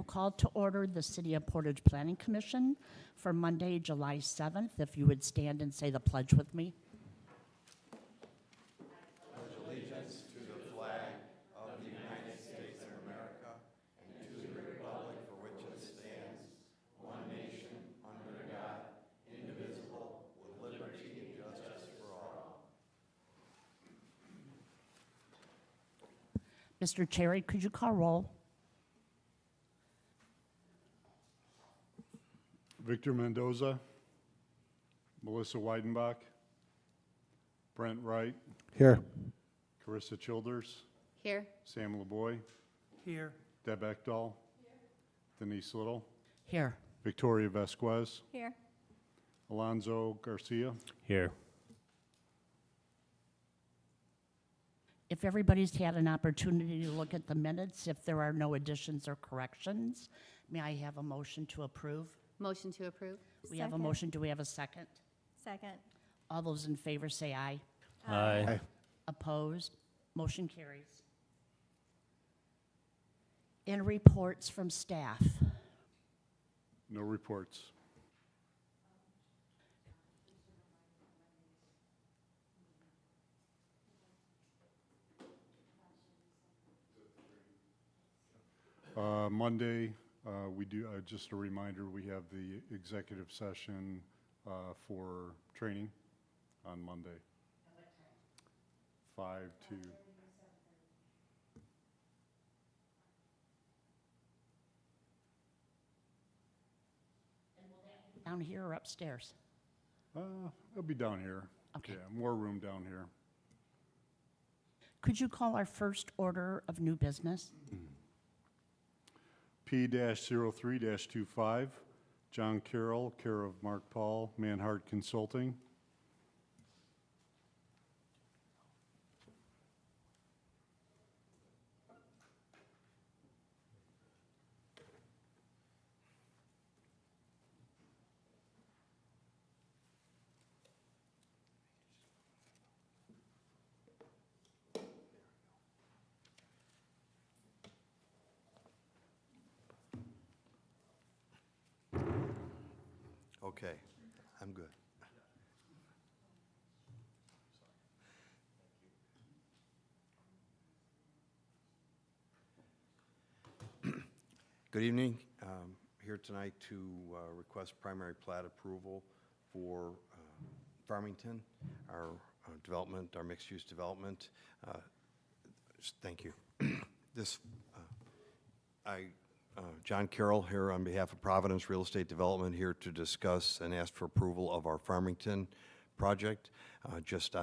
Call to order the City of Portage Planning Commission for Monday, July 7th. If you would stand and say the pledge with me. Pledge allegiance to the flag of the United States of America and to the republic for which it stands, one nation, under God, indivisible, with liberty and justice for all. Mr. Cherry, could you call roll? Victor Mendoza, Melissa Weidenbach, Brent Wright, Here. Carissa Childers, Here. Sam LeBoy, Here. Deb Ekdahl, Denise Little, Here. Victoria Vasquez, Here. Alonzo Garcia. Here. If everybody's had an opportunity to look at the minutes, if there are no additions or corrections, may I have a motion to approve? Motion to approve. We have a motion. Do we have a second? Second. All those in favor say aye. Aye. Opposed? Motion carries. And reports from staff. No reports. Monday, we do, just a reminder, we have the executive session for training on Monday. 5 to... Down here or upstairs? It'll be dodown here. Okay. Yeah, more room down here. Could you call our first order of new business? P-03-25, John Carroll, care of Mark Paul, Manhart Consulting. Okay, I'm good. Good evening. Here tonight to request primary plat approval for Farmington, our development, our mixed-use development. Thank you. This, John Carroll here on behalf of Providence Real Estate Development, here to discuss and ask for approval of our Farmington project, just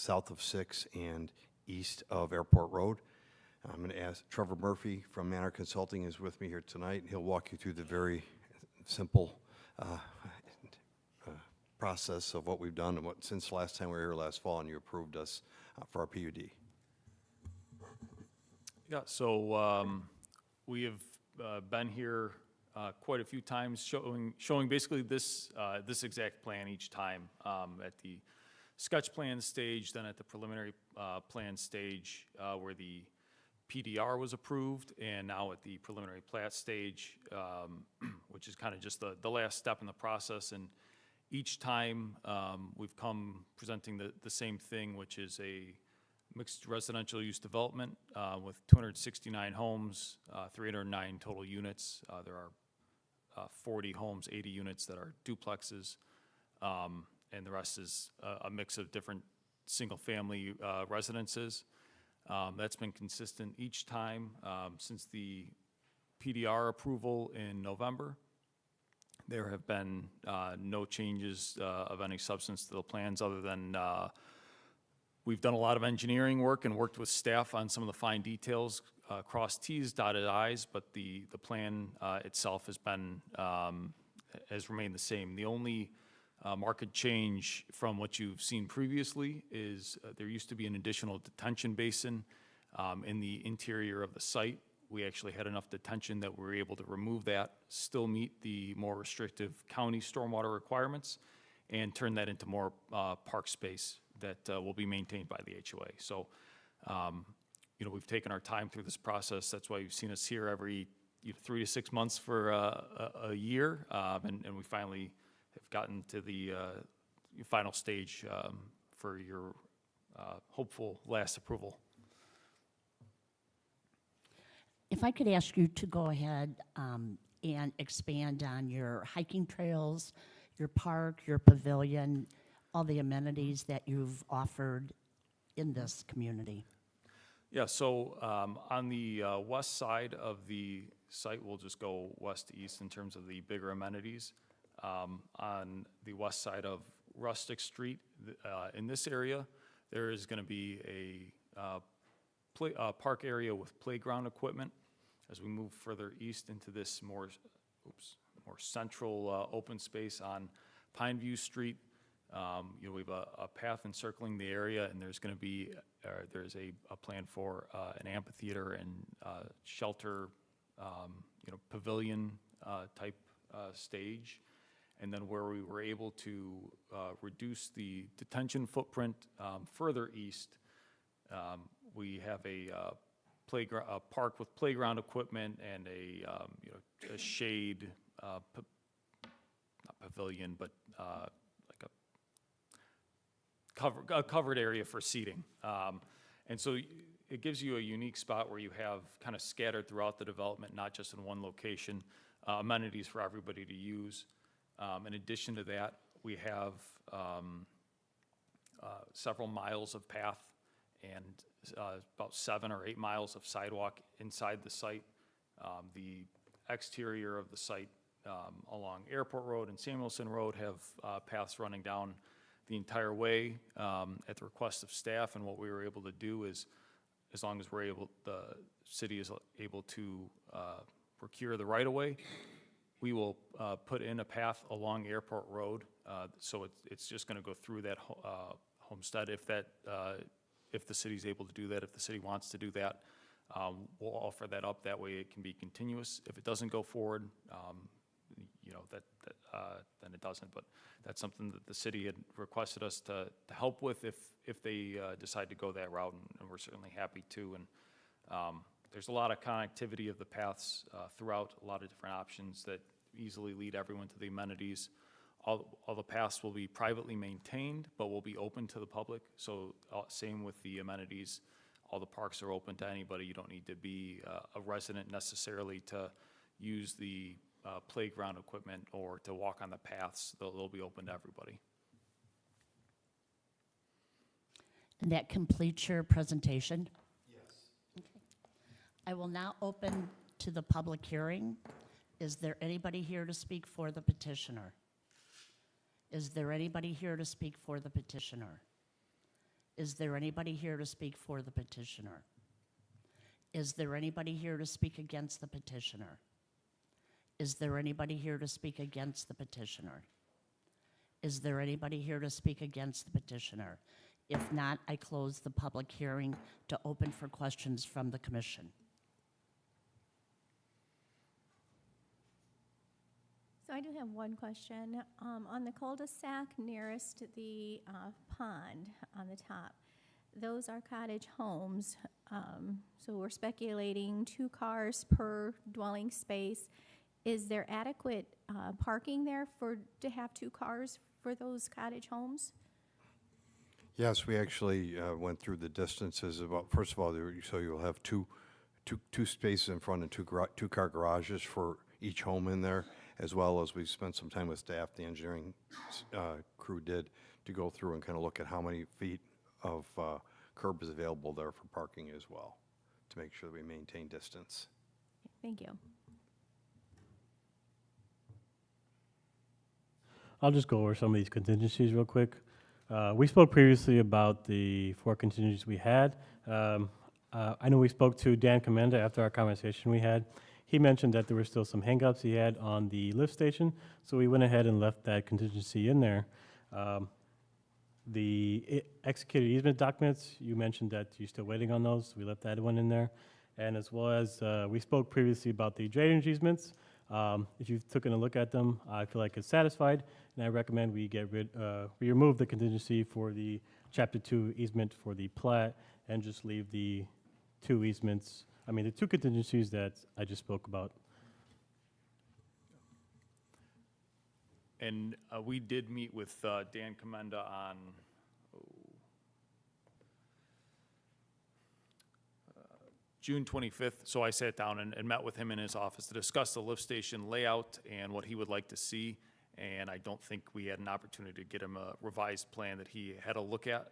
south of 6 and east of Airport Road. I'm going to ask Trevor Murphy from Manor Consulting is with me here tonight. He'll walk you through the very simple process of what we've done and what since last time we were here last fall and you approved us for our PUD. Yeah, so we have been here quite a few times, showing basically this exact plan each time at the sketch plan stage, then at the preliminary plan stage where the PDR was approved, and now at the preliminary plat stage, which is kind of just the last step in the process. And each time we've come presenting the same thing, which is a mixed residential use development with 269 homes, 309 total units. There are 40 homes, 80 units that are duplexes, and the rest is a mix of different single-family residences. That's been consistent each time since the PDR approval in November. There have been no changes of any substance to the plans other than we've done a lot of engineering work and worked with staff on some of the fine details, crossed Ts, dotted Is, but the plan itself has remained the same. The only market change from what you've seen previously is there used to be an additional detention basin in the interior of the site. We actually had enough detention that we were able to remove that, still meet the more restrictive county stormwater requirements, and turn that into more park space that will be maintained by the HOA. So, we've taken our time through this process. That's why you've seen us here every 3 to 6 months for a year, and we finally have gotten to the final stage for your hopeful last approval. If I could ask you to go ahead and expand on your hiking trails, your park, your pavilion, all the amenities that you've offered in this community. Yeah, so on the west side of the site, we'll just go west to east in terms of the bigger amenities. On the west side of Rustic Street, in this area, there is going to be a park area with playground equipment. As we move further east into this more central open space on Pineview Street, we have a path encircling the area, and there's going to be there's a plan for an amphitheater and shelter, pavilion type stage. And then where we were able to reduce the detention footprint further east, we have a park with playground equipment and a shade, not pavilion, but like a covered area for seating. And so it gives you a unique spot where you have kind of scattered throughout the development, not just in one location, amenities for everybody to use. In addition to that, we have several miles of path and about 7 or 8 miles of sidewalk inside the site. The exterior of the site along Airport Road and Samuelson Road have paths running down the entire way at the request of staff. And what we were able to do is, as long as the city is able to procure the right-of-way, we will put in a path along Airport Road. So it's just going to go through that homestead if the city's able to do that, if the city wants to do that. We'll offer that up. That way it can be continuous. If it doesn't go forward, then it doesn't. But that's something that the city had requested us to help with if they decide to go that route, and we're certainly happy to. And there's a lot of connectivity of the paths throughout, a lot of different options that easily lead everyone to the amenities. All the paths will be privately maintained, but will be open to the public. So same with the amenities. All the parks are open to anybody. You don't need to be a resident necessarily to use the playground equipment or to walk on the paths. They'll be open to everybody. And that completes your presentation? Yes. I will now open to the public hearing. Is there anybody here to speak for the petitioner? Is there anybody here to speak for the petitioner? Is there anybody here to speak for the petitioner? Is there anybody here to speak against the petitioner? Is there anybody here to speak against the petitioner? Is there anybody here to speak against the petitioner? If not, I close the public hearing to open for questions from the commission. So I do have one question. On the cul-de-sac nearest the pond on the top, those are cottage homes. So we're speculating 2 cars per dwelling space. Is there adequate parking there to have 2 cars for those cottage homes? Yes, we actually went through the distances about, first of all, so you'll have two spaces in front and 2-car garages for each home in there, as well as we spent some time with staff, the engineering crew did, to go through and kind of look at how many feet of curb is available there for parking as well, to make sure that we maintain distance. Thank you. I'll just go over some of these contingencies real quick. We spoke previously about the 4 contingencies we had. I know we spoke to Dan Commenda after our conversation we had. He mentioned that there were still some hangups he had on the lift station, so we went ahead and left that contingency in there. The executed easement documents, you mentioned that you're still waiting on those. We left that one in there. And as well as we spoke previously about the drainage easements. If you've taken a look at them, I feel like it's satisfied, and I recommend we we remove the contingency for the Chapter 2 easement for the plat and just leave the 2 easements, the 2 contingencies that I just spoke about. And we did meet with Dan Commenda on June 25th, so I sat down and met with him in his office to discuss the lift station layout and what he would like to see, and I don't think we had an opportunity to get him a revised plan that he had a look at,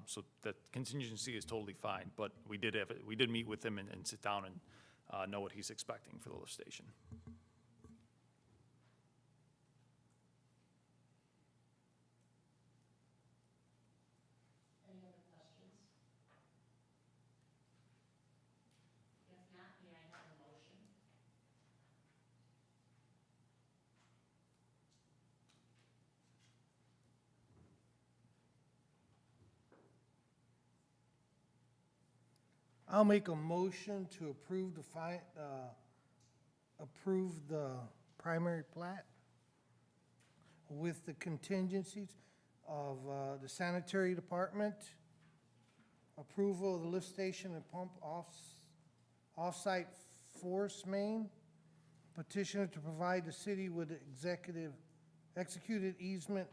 so that contingency is totally fine, but we did meet with him and sit down and know what he's expecting for the lift station. I'll make a motion to approve the primary plat with the contingencies of the sanitary department, approval of the lift station and pump off-site force main, petitioner to provide the city with executed easement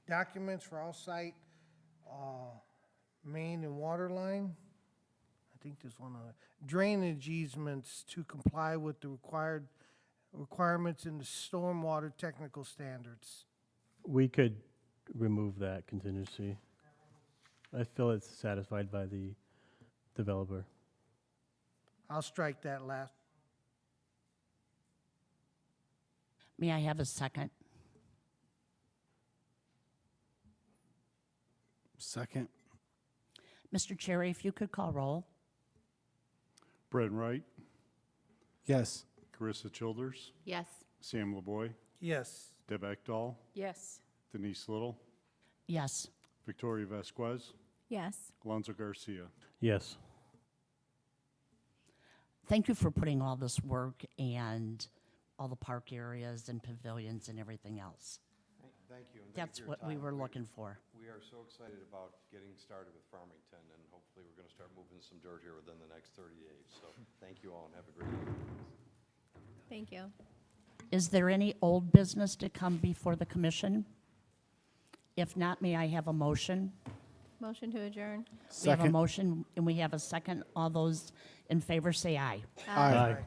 documents for off-site main and water line. I think there's one other. Drainage easements to comply with the requirements in the stormwater technical standards. We could remove that contingency. I feel it's satisfied by the developer. I'll strike that last. May I have a second? Second. Mr. Cherry, if you could call roll. Brett Wright, Yes. Carissa Childers, Yes. Sam LaBoy, Yes. Deb Ekdahl, Yes. Denise Little, Yes. Victoria Vasquez, Yes. Alonso Garcia. Yes. Thank you for putting all this work and all the park areas and pavilions and everything else. Thank you. And thank That's you for your what we time. were looking for. We are so excited about getting started with Farmington, and hopefully we're going to start moving some dirt here within the next 30 days. So thank you all, and have a great evening. Thank you. Is there any old business to come before the commission? If not, may I have a motion? Motion to adjourn. We have a Second. motion and we have a second. All those in favor say aye. Aye.